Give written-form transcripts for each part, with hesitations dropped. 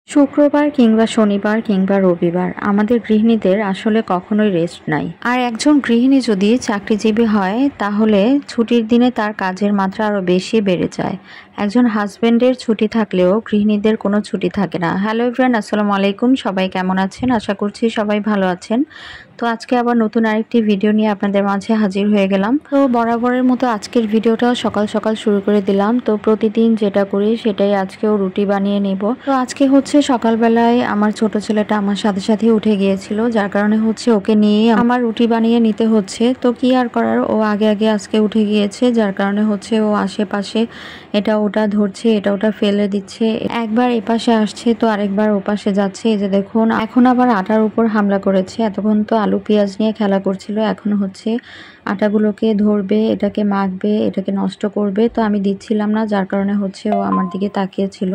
শুক্রবার কিংবা শনিবার কিংবা রবিবার আমাদের গৃহিণীদের আসলে কখনোই রেস্ট নাই। আর একজন গৃহিণী যদি চাকরিজীবী হয় তাহলে ছুটির দিনে তার কাজের মাত্রা আরো বেশি বেড়ে যায়। একজন হাজবেন্ডের ছুটি থাকলেও গৃহিণীদের কোনো ছুটি থাকে না। হ্যালো এভরিওয়ান, আসসালামু আলাইকুম। সবাই কেমন আছেন? আশা করছি সবাই ভালো আছেন। তো আজকে আবার নতুন আরেকটি ভিডিও নিয়ে আপনাদের মাঝে হাজির হয়ে গেলাম। তো বরাবরের মতো আজকের ভিডিওটাও সকাল সকাল শুরু করে দিলাম। তো প্রতিদিন যেটা করি সেটাই আজকেও রুটি বানিয়ে নেব। তো আজকে হচ্ছে সকালবেলায় আমার ছোট ছেলেটা আমার সাথে সাথে উঠে গিয়েছিল, যার কারণে হচ্ছে ওকে নিয়ে আমার রুটি বানিয়ে নিতে হচ্ছে। তো কি আর করার, ও আগে আগে আজকে উঠে গিয়েছে, যার কারণে হচ্ছে ও আশেপাশে এটা ওটা ধরছে, এটা ওটা ফেলে দিচ্ছে, একবার এপাশে আসছে তো আরেকবার ওপাশে যাচ্ছে। এই যে দেখুন, এখন আবার আটার উপর হামলা করেছে। এতক্ষণ তো আলু পেঁয়াজ নিয়ে খেলা করছিল, এখন হচ্ছে আটাগুলোকে ধরবে, এটাকে মাখবে, এটাকে নষ্ট করবে। তো আমি দিচ্ছিলাম না, যার কারণে হচ্ছে ও আমার দিকে তাকিয়েছিল।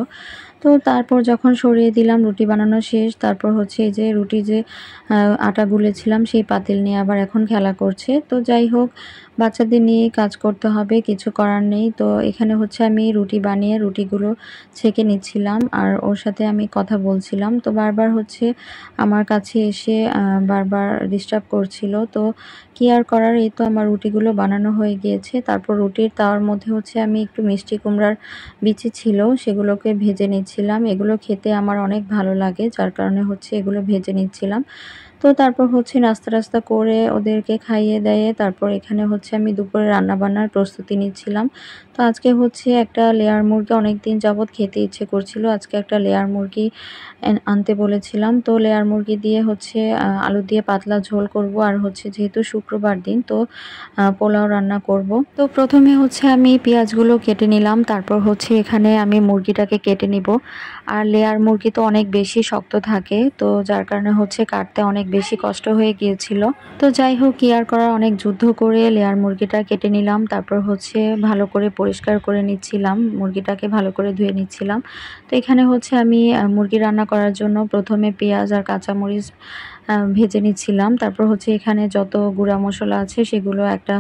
তো তারপর যখন সরিয়ে দিলাম, রুটি বানানো শেষ। তারপর হচ্ছে এই যে রুটি যে আটা গুলেছিলাম সেই পাতিল নিয়ে আবার এখন খেলা করছে। তো যাই হোক, বাচ্চাদের নিয়ে কাজ করতে হবে, কিছু করার নেই। তো এখানে হচ্ছে আমি রুটি বানিয়ে রুটিগুলো ছেঁকে নিচ্ছিলাম আর ওর সাথে আমি কথা বলছিলাম। তো বারবার হচ্ছে আমার কাছে এসে বারবার ডিস্টার্ব করছিল। তো কি আর করার, এই তো আমার রুটিগুলো বানানো হয়ে গিয়েছে। তারপর রুটির তাওয়ার মধ্যে হচ্ছে আমি একটু মিষ্টি কুমড়ার বিচি ছিল সেগুলোকে ভেজে নিচ্ছিলাম। এগুলো খেতে আমার অনেক ভালো লাগে, যার কারণে হচ্ছে এগুলো ভেজে নিচ্ছিলাম। তো তারপর হচ্ছে নাস্তা টাস্তা করে ওদেরকে খাইয়ে দেয়ে তারপর এখানে হচ্ছে আমি দুপুরে রান্নাবান্নার প্রস্তুতি নিচ্ছিলাম। তো আজকে হচ্ছে একটা লেয়ার মুরগি, অনেকদিন যাবৎ খেতে ইচ্ছে করছিল, আজকে একটা লেয়ার মুরগি আনতে বলেছিলাম। তো লেয়ার মুরগি দিয়ে হচ্ছে আলু দিয়ে পাতলা ঝোল করব, আর হচ্ছে যেহেতু শুক্রবার দিন তো পোলাও রান্না করব। তো প্রথমে হচ্ছে আমি পেঁয়াজগুলো কেটে নিলাম, তারপর হচ্ছে এখানে আমি মুরগিটাকে কেটে নিব। আর লেয়ার মুরগি তো অনেক বেশি শক্ত থাকে, তো যার কারণে হচ্ছে কাটতে অনেক বেশি কষ্ট হয়ে গিয়েছিল। তো যাই হোক, কি আর করার, অনেক যুদ্ধ করে লেয়ার মুরগিটা কেটে নিলাম। তারপর হচ্ছে ভালো করে পরিষ্কার করে নিচ্ছিলাম, মুরগিটাকে ভালো করে ধুয়ে নিচ্ছিলাম। তো এখানে হচ্ছে আমি মুরগি রান্না করার জন্য প্রথমে পেঁয়াজ আর কাঁচামরিচ ভেজে নিচ্ছিলাম। তারপর হচ্ছে এখানে যত গুঁড়া মশলা আছে সেগুলো একটা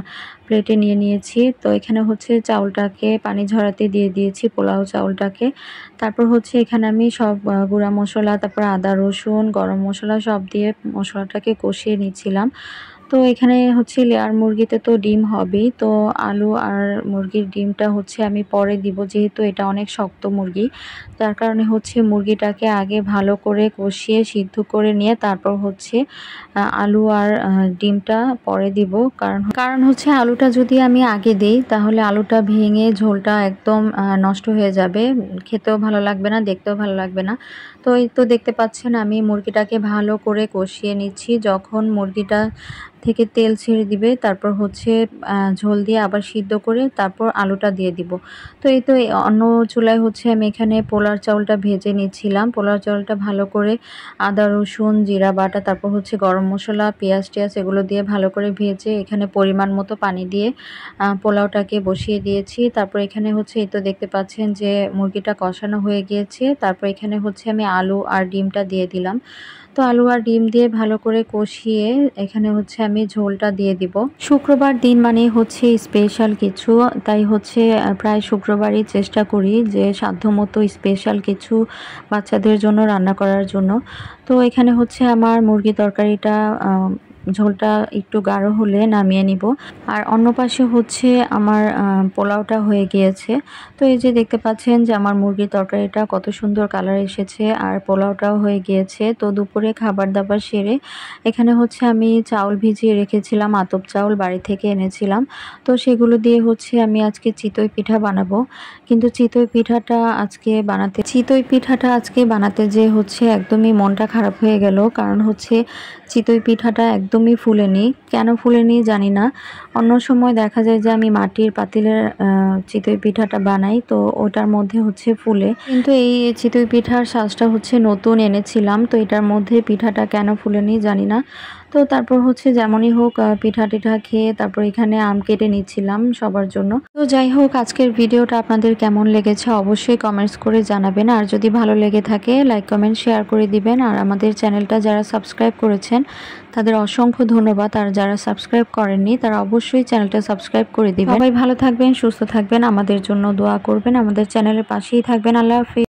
প্লেটে নিয়ে নিয়েছি। তো এখানে হচ্ছে চাউলটাকে পানি ঝরাতে দিয়ে দিয়েছি, পোলাও চাউলটাকে। তারপর হচ্ছে এখানে আমি সব গুঁড়া মশলা, তারপর আদা রসুন গরম মশলা সব দিয়ে মশলাটাকে কষিয়ে নিচ্ছিলাম। তো এখানে হচ্ছে লেয়ার মুরগিতে তো ডিম হবেই, তো আলু আর মুরগির ডিমটা হচ্ছে আমি পরে দিব, যেহেতু এটা অনেক শক্ত মুরগি, যার কারণে হচ্ছে মুরগিটাকে আগে ভালো করে কষিয়ে সিদ্ধ করে নিয়ে তারপর হচ্ছে আলু আর ডিমটা পরে দিব। কারণ হচ্ছে আলুটা যদি আমি আগে দিই তাহলে আলুটা ভেঙে ঝোলটা একদম নষ্ট হয়ে যাবে, খেতেও ভালো লাগবে না, দেখতেও ভালো লাগবে না। তো এই তো দেখতে পাচ্ছেন আমি মুরগিটাকে ভালো করে কষিয়ে নিচ্ছি। যখন মুরগিটা থেকে তেল ছেড়ে দিবে তারপর হচ্ছে ঝোল দিয়ে আবার সিদ্ধ করে তারপর আলুটা দিয়ে দিব। তো এই তো অন্য চুলায় হচ্ছে আমি এখানে পোলার চাউলটা ভেজে নিচ্ছিলাম। পোলার চাউলটা ভালো করে আদা রসুন জিরা বাটা, তারপর হচ্ছে গরম মশলা পেঁয়াজ টেয়াজ এগুলো দিয়ে ভালো করে ভেজে এখানে পরিমাণ মতো পানি দিয়ে পোলাওটাকে বসিয়ে দিয়েছি। তারপর এখানে হচ্ছে এই তো দেখতে পাচ্ছেন যে মুরগিটা কষানো হয়ে গিয়েছে। তারপর এখানে হচ্ছে আমি আলু আর ডিমটা দিয়ে দিলাম। তো আলু আর ডিম দিয়ে ভালো করে কষিয়ে এখানে হচ্ছে আমি ঝোলটা দিয়ে দিব। শুক্রবার দিন মানে হচ্ছে স্পেশাল কিছু, তাই হচ্ছে প্রায় শুক্রবারই চেষ্টা করি যে সাধ্যমতো স্পেশাল কিছু বাচ্চাদের জন্য রান্না করার জন্য। তো এখানে হচ্ছে আমার মুরগি তরকারিটা ঝোলটা একটু গাঢ় হলে নামিয়ে নিব। আর অন্য পাশে হচ্ছে আমার পোলাওটা হয়ে গিয়েছে। তো এই যে দেখতে পাচ্ছেন যে আমার মুরগির তরকারিটা কত সুন্দর কালার এসেছে আর পোলাওটাও হয়ে গিয়েছে। তো দুপুরে খাবার দাবার সেরে এখানে হচ্ছে আমি চাউল ভিজিয়ে রেখেছিলাম, আতপ চাউল বাড়ি থেকে এনেছিলাম। তো সেগুলো দিয়ে হচ্ছে আমি আজকে চিতই পিঠা বানাবো। কিন্তু চিতই পিঠাটা আজকে বানাতে যে হচ্ছে একদমই মনটা খারাপ হয়ে গেল, কারণ হচ্ছে চিতই পিঠাটা একদমই ফুলেনি। কেন ফুলেনি জানি না। অন্য সময় দেখা যায় যে আমি মাটির পাতিলের চিতই পিঠাটা বানাই, তো ওটার মধ্যে হচ্ছে ফুলে, কিন্তু এই চিতই পিঠার সাজটা হচ্ছে নতুন এনেছিলাম, তো এটার মধ্যে পিঠাটা কেন ফুলেনি জানি না। তো তারপর হচ্ছে যেমনই হোক পিঠা টিঠা খেয়ে তারপর এখানে আম কেটে নিচ্ছিলাম সবার জন্য। তো যাই হোক, আজকের ভিডিওটা আপনাদের কেমন লেগেছে অবশ্যই কমেন্টস করে জানাবেন, আর যদি ভালো লেগে থাকে লাইক কমেন্ট শেয়ার করে দিবেন। আর আমাদের চ্যানেলটা যারা সাবস্ক্রাইব করেছেন তাদের অসংখ্য ধন্যবাদ, আর যারা সাবস্ক্রাইব করেননি তারা অবশ্যই চ্যানেলটা সাবস্ক্রাইব করে দিবেন। সবাই ভালো থাকবেন, সুস্থ থাকবেন, আমাদের জন্য দোয়া করবেন, আমাদের চ্যানেলের পাশেই থাকবেন। আল্লাহ হাফেজ।